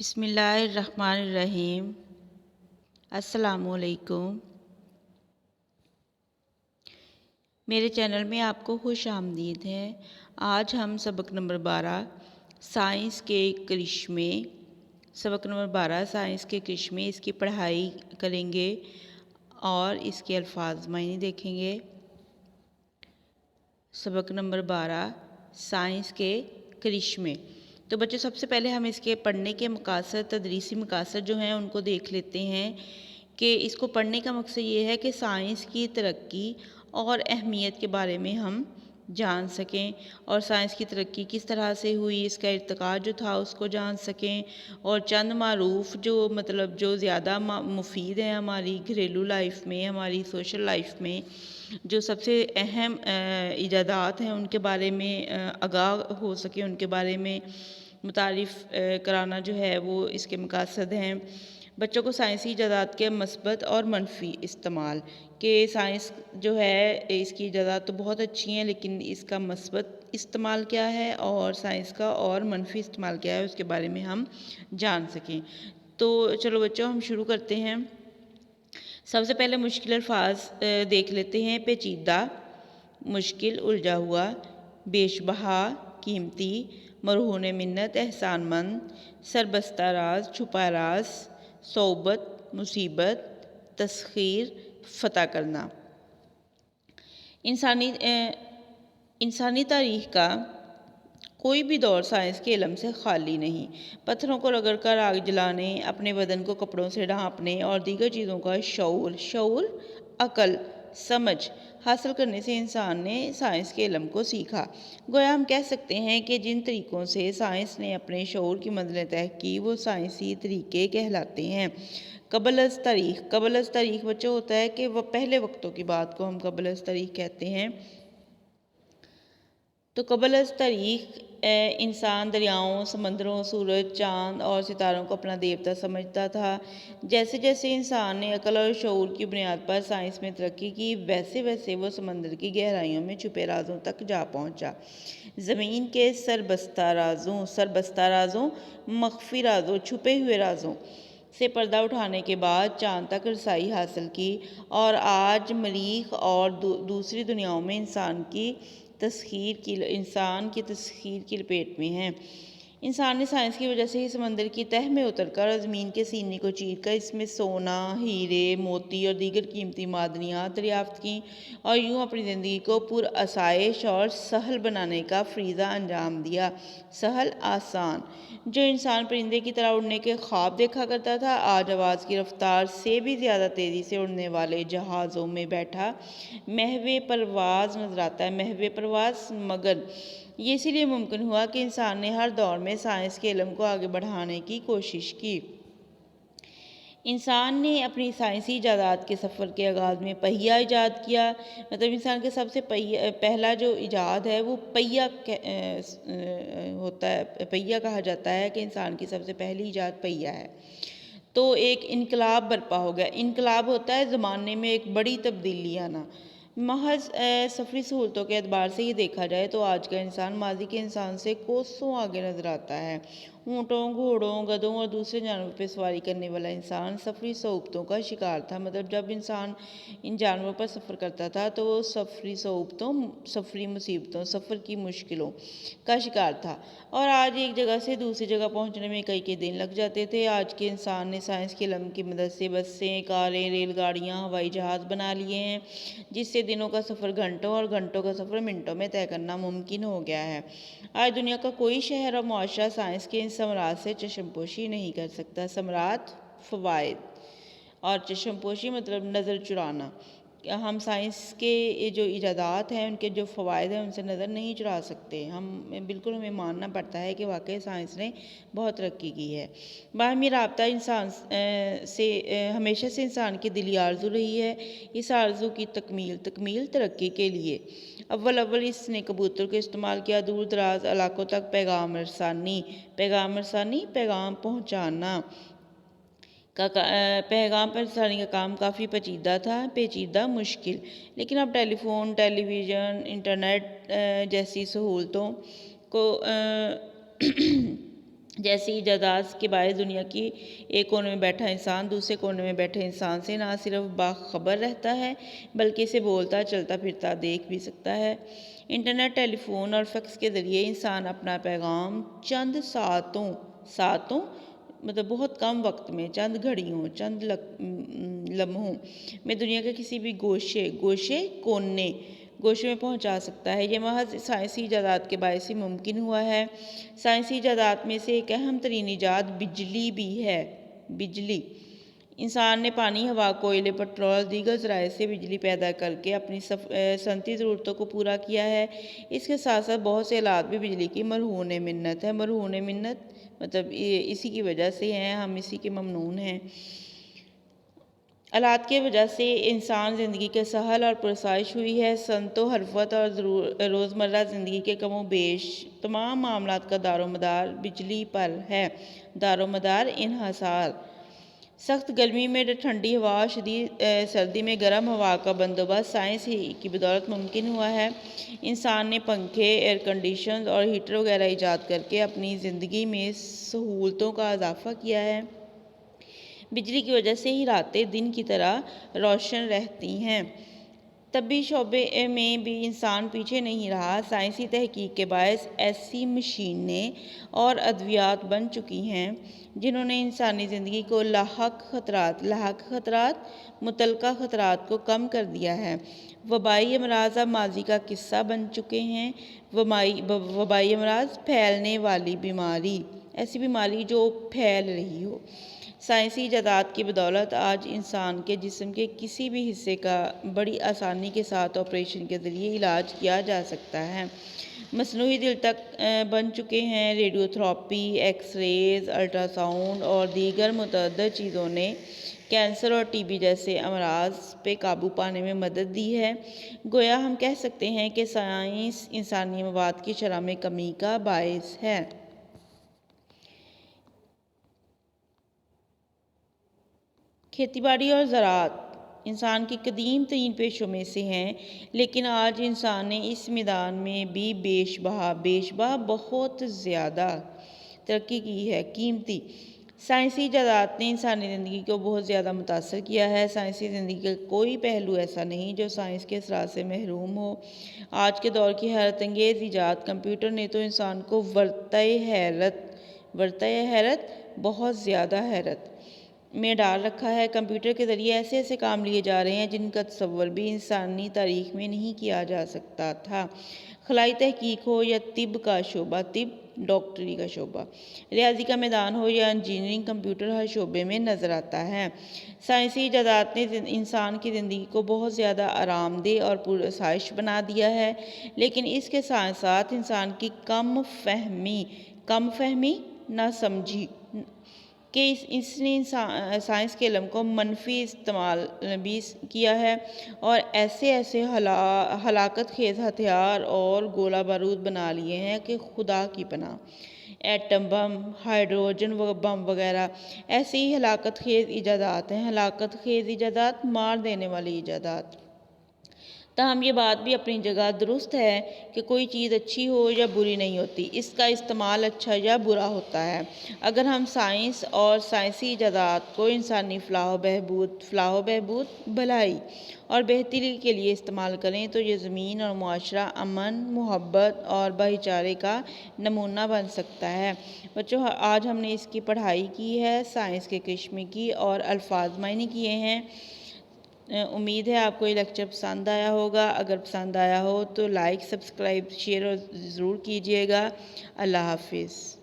بسم اللہ الرحمن الرحیم۔ السلام علیکم۔ میرے چینل میں آپ کو خوش آمدید ہے۔ آج ہم سبق نمبر 12 سائنس کے کرشمے اس کی پڑھائی کریں گے اور اس کے الفاظ معنی دیکھیں گے۔ سبق نمبر 12 سائنس کے کرشمے۔ تو بچے سب سے پہلے ہم اس کے پڑھنے کے مقاصد، تدریسی مقاصد جو ہیں ان کو دیکھ لیتے ہیں کہ اس کو پڑھنے کا مقصد یہ ہے کہ سائنس کی ترقی اور اہمیت کے بارے میں ہم جان سکیں اور سائنس کی ترقی کس طرح سے ہوئی، اس کا ارتقا جو تھا اس کو جان سکیں، اور چند معروف جو زیادہ مفید ہیں ہماری گھریلو لائف میں، ہماری سوشل لائف میں، جو سب سے اہم ایجادات ہیں ان کے بارے میں آگاہ ہو سکے، ان کے بارے میں متعارف کرانا جو ہے وہ اس کے مقاصد ہیں۔ بچوں کو سائنسی ایجادات کے مثبت اور منفی استعمال، کہ سائنس جو ہے اس کی ایجادات تو بہت اچھی ہیں لیکن اس کا مثبت استعمال کیا ہے اور سائنس کا اور منفی استعمال کیا ہے اس کے بارے میں ہم جان سکیں۔ تو چلو بچوں ہم شروع کرتے ہیں۔ سب سے پہلے مشکل الفاظ دیکھ لیتے ہیں۔ پیچیدہ، مشکل، الجھا ہوا، بیش بہا، قیمتی، مرہون منت، احسان مند، سربستہ راز، چھپا راز، صعوبت، مصیبت، تسخیر، فتح کرنا۔ انسانی تاریخ کا کوئی بھی دور سائنس کے علم سے خالی نہیں۔ پتھروں کو رگڑ کر آگ جلانے، اپنے بدن کو کپڑوں سے ڈھانپنے اور دیگر چیزوں کا شعور، عقل، سمجھ حاصل کرنے سے انسان نے سائنس کے علم کو سیکھا۔ گویا ہم کہہ سکتے ہیں کہ جن طریقوں سے سائنس نے اپنے شعور کی منزلیں طے کی وہ سائنسی طریقے کہلاتے ہیں۔ قبل از تاریخ بچوں ہوتا ہے کہ وہ پہلے وقتوں کی بات کو ہم قبل از تاریخ کہتے ہیں۔ تو قبل از تاریخ انسان دریاؤں، سمندروں، سورج، چاند اور ستاروں کو اپنا دیوتا سمجھتا تھا۔ جیسے جیسے انسان نے عقل اور شعور کی بنیاد پر سائنس میں ترقی کی، ویسے ویسے وہ سمندر کی گہرائیوں میں چھپے رازوں تک جا پہنچا۔ زمین کے سربستہ رازوں، مخفی رازوں، چھپے ہوئے رازوں سے پردہ اٹھانے کے بعد چاند تک رسائی حاصل کی، اور آج مریخ اور دوسری دنیاؤں میں انسان کی تسخیر کی لپیٹ میں ہیں۔ انسان نے سائنس کی وجہ سے ہی سمندر کی تہہ میں اتر کر اور زمین کے سینے کو چیر کر اس میں سونا، ہیرے، موتی اور دیگر قیمتی معدنیات دریافت کی، اور یوں اپنی زندگی کو پرآسائش اور سہل بنانے کا فریضہ انجام دیا۔ سہل، آسان۔ جو انسان پرندے کی طرح اڑنے کے خواب دیکھا کرتا تھا، آج آواز کی رفتار سے بھی زیادہ تیزی سے اڑنے والے جہازوں میں بیٹھا محو پرواز نظر آتا ہے۔ محو پرواز، مگن۔ یہ اسی لیے ممکن ہوا کہ انسان نے ہر دور میں سائنس کے علم کو آگے بڑھانے کی کوشش کی۔ انسان نے اپنی سائنسی ایجادات کے سفر کے آغاز میں پہیہ ایجاد کیا۔ انسان کے سب سے پہلا جو ایجاد ہے وہ پہیہ ہوتا ہے، پہیہ کہا جاتا ہے کہ انسان کی سب سے پہلی ایجاد پہیہ ہے۔ تو ایک انقلاب برپا ہو گیا۔ انقلاب ہوتا ہے زمانے میں ایک بڑی تبدیلی آنا۔ محض سفری سہولتوں کے اعتبار سے ہی دیکھا جائے تو آج کا انسان ماضی کے انسان سے کوسوں آگے نظر آتا ہے۔ اونٹوں، گھوڑوں، گدھوں اور دوسرے جانوروں پہ سواری کرنے والا انسان سفری صعوبتوں کا شکار تھا۔ جب انسان ان جانوروں پر سفر کرتا تھا تو وہ سفری صعوبتوں، سفری مصیبتوں، سفر کی مشکلوں کا شکار تھا، اور آج ایک جگہ سے دوسری جگہ پہنچنے میں کئی دن لگ جاتے تھے۔ آج کے انسان نے سائنس کے علم کی مدد سے بسیں، کاریں، ریل گاڑیاں، ہوائی جہاز بنا لیے ہیں، جس سے دنوں کا سفر گھنٹوں اور گھنٹوں کا سفر منٹوں میں طے کرنا ممکن ہو گیا ہے۔ آج دنیا کا کوئی شہر اور معاشرہ سائنس کے ان ثمرات سے چشم پوشی نہیں کر سکتا۔ ثمرات، فوائد، اور چشم پوشی مطلب نظر چرانا۔ ہم سائنس کے جو ایجادات ہیں، ان کے جو فوائد ہیں، ان سے نظر نہیں چرا سکتے۔ ہمیں ماننا پڑتا ہے کہ واقعی سائنس نے بہت ترقی کی ہے۔ باہمی رابطہ انسان سے ہمیشہ سے انسان کی دلی آرزو رہی ہے۔ اس آرزو کی تکمیل ترقی کے لیے اول اس نے کبوتر کو استعمال کیا۔ دور دراز علاقوں تک پیغام رسانی، پیغام پہنچانا پیغام رسانی کا کام کافی پیچیدہ، مشکل۔ لیکن اب ٹیلی فون، ٹیلی ویژن، انٹرنیٹ جیسی سہولتوں کو جیسی ایجادات کے باعث دنیا کی ایک کونے میں بیٹھا انسان دوسرے کونے میں بیٹھے انسان سے نہ صرف باخبر رہتا ہے بلکہ اسے بولتا چلتا پھرتا دیکھ بھی سکتا ہے۔ انٹرنیٹ، ٹیلی فون اور فیکس کے ذریعے انسان اپنا پیغام چند ساتوں مطلب بہت کم وقت میں، چند گھڑیوں، چند لمحوں میں دنیا کے کسی بھی گوشے میں پہنچا سکتا ہے۔ یہ محض سائنسی ایجادات کے باعث ہی ممکن ہوا ہے۔ سائنسی ایجادات میں سے ایک اہم ترین ایجاد بجلی بھی ہے۔ بجلی، انسان نے پانی، ہوا، کوئلے، پٹرول، دیگر ذرائع سے بجلی پیدا کر کے اپنی صنعتی ضرورتوں کو پورا کیا ہے۔ اس کے ساتھ ساتھ بہت سے آلات بھی بجلی کی مرہون منت ہے۔ مرہون منت مطلب اسی کی وجہ سے ہیں، ہم اسی کے ممنون ہیں۔ آلات کی وجہ سے انسان زندگی کے سہل اور پرآسائش ہوئی ہے۔ صنعتوں، حرفت اور روزمرہ زندگی کے کم و بیش تمام معاملات کا دار و مدار بجلی پر ہے۔ دار و مدار انحصار۔ سخت گرمی میں ٹھنڈی ہوا اور شدید سردی میں گرم ہوا کا بندوبست سائنس ہی کی بدولت ممکن ہوا ہے۔ انسان نے پنکھے، ایئر کنڈیشنر اور ہیٹر وغیرہ ایجاد کر کے اپنی زندگی میں سہولتوں کا اضافہ کیا ہے۔ بجلی کی وجہ سے ہی راتیں دن کی طرح روشن رہتی ہیں۔ طبی شعبے میں بھی انسان پیچھے نہیں رہا۔ سائنسی تحقیق کے باعث ایسی مشینیں اور ادویات بن چکی ہیں جنہوں نے انسانی زندگی کو لاحق خطرات، متعلقہ خطرات کو کم کر دیا ہے۔ وبائی امراض اب ماضی کا قصہ بن چکے ہیں۔ وبائی امراض، پھیلنے والی بیماری، ایسی بیماری جو پھیل رہی ہو۔ سائنسی ایجادات کی بدولت آج انسان کے جسم کے کسی بھی حصے کا بڑی آسانی کے ساتھ آپریشن کے ذریعے علاج کیا جا سکتا ہے۔ مصنوعی دل تک بن چکے ہیں۔ Radio therapy, x raise, ultra sound اور دیگر متعدد چیزوں نے کینسر اور ٹی بی جیسے امراض پہ قابو پانے میں مدد دی ہے۔ گویا ہم کہہ سکتے ہیں کہ سائنس انسانی مواد کی شرح میں کمی کا باعث ہے۔ کھیتی باڑی اور زراعت انسان کے قدیم ترین پیشوں میں سے ہیں، لیکن آج انسان نے اس میدان میں بھی بیش بہا بہت زیادہ ترقی کی ہے۔ قیمتی سائنسی ایجادات نے انسانی زندگی کو بہت زیادہ متاثر کیا ہے۔ سائنسی زندگی کا کوئی پہلو ایسا نہیں جو سائنس کے اثرات سے محروم ہو۔ آج کے دور کی حیرت انگیز ایجاد کمپیوٹر نے تو انسان کو ورطۂ حیرت بہت زیادہ حیرت میں ڈال رکھا ہے۔ کمپیوٹر کے ذریعے ایسے ایسے کام لیے جا رہے ہیں جن کا تصور بھی انسانی تاریخ میں نہیں کیا جا سکتا تھا۔ خلائی تحقیق ہو یا طب کا شعبہ، ڈاکٹری کا شعبہ، ریاضی کا میدان ہو یا انجینئرنگ، کمپیوٹر ہر شعبے میں نظر آتا ہے۔ سائنسی ایجادات نے انسان کی زندگی کو بہت زیادہ آرام دہ اور پرآسائش بنا دیا ہے، لیکن اس کے ساتھ ساتھ انسان کی کم فہمی، نہ سمجھی کہ اس نے سائنس کے علم کو منفی استعمال بھی کیا ہے اور ایسے ہلاکت خیز ہتھیار اور گولہ بارود بنا لیے ہیں کہ خدا کی پناہ۔ ایٹم بم، ہائیڈروجن بم وغیرہ ایسی ہی ہلاکت خیز ایجادات ہیں۔ ہلاکت خیز ایجادات، مار دینے والی ایجادات۔ تاہم یہ بات بھی اپنی جگہ درست ہے کہ کوئی چیز اچھی ہو یا بری نہیں ہوتی، اس کا استعمال اچھا یا برا ہوتا ہے۔ اگر ہم سائنس اور سائنسی ایجادات کو انسانی فلاح و بہبود، بھلائی اور بہتری کے لیے استعمال کریں تو یہ زمین اور معاشرہ امن، محبت اور بھائی چارے کا نمونہ بن سکتا ہے۔ بچوں، آج ہم نے اس کی پڑھائی کی ہے، سائنس کے کرشمے کی اور الفاظ معنی کیے ہیں۔ امید ہے آپ کو یہ لیکچر پسند آیا ہوگا۔ اگر پسند آیا ہو تو لائک، سبسکرائب، شیئر ضرور کیجیے گا۔ اللہ حافظ۔